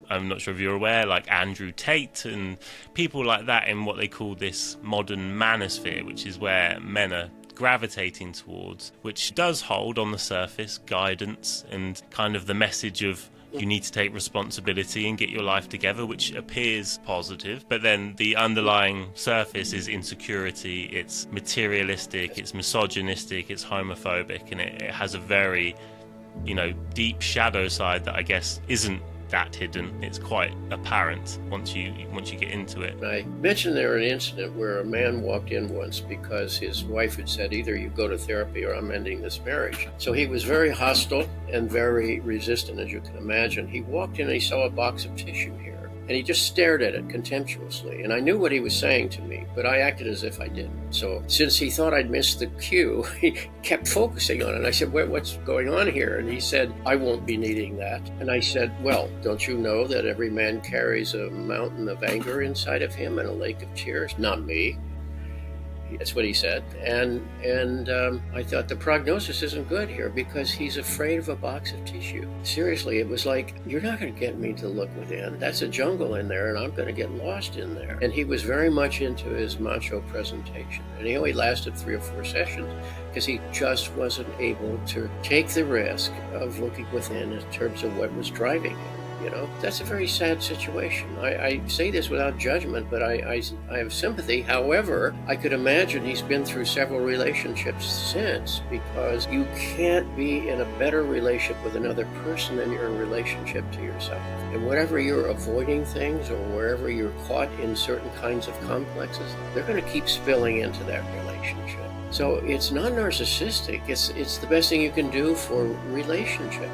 I'm not sure if you're aware, like Andrew Tate and people like that in what they call this modern manosphere, which is where men are gravitating towards, which does hold on the surface guidance and kind of the message of you need to take responsibility and get your life together, which appears positive, but then the underlying surface is insecurity, it's materialistic, it's misogynistic, it's homophobic, and it has a very, deep shadow side that I guess isn't that hidden. It's quite apparent once you get into it. I mentioned there an incident where a man walked in once because his wife had said, either you go to therapy or I'm ending this marriage. So he was very hostile and very resistant, as you can imagine. He walked in and he saw a box of tissue here, and he just stared at it contemptuously. And I knew what he was saying to me, but I acted as if I didn't. So since he thought I'd missed the cue, he kept focusing on it. I said, what's going on here? And he said, I won't be needing that. And I said, well, don't you know that every man carries a mountain of anger inside of him and a lake of tears? Not me. That's what he said. And I thought the prognosis isn't good here because he's afraid of a box of tissue. Seriously, it was like, you're not going to get me to look within. That's a jungle in there and I'm going to get lost in there. And he was very much into his macho presentation. And he only lasted 3 or 4 sessions because he just wasn't able to take the risk of looking within in terms of what was driving him. That's a very sad situation. I say this without judgment, but I have sympathy. However, I could imagine he's been through several relationships since, because you can't be in a better relationship with another person than you're in relationship to yourself. And wherever you're avoiding things or wherever you're caught in certain kinds of complexes, they're going to keep spilling into that relationship. So it's not narcissistic. It's the best thing you can do for relationship.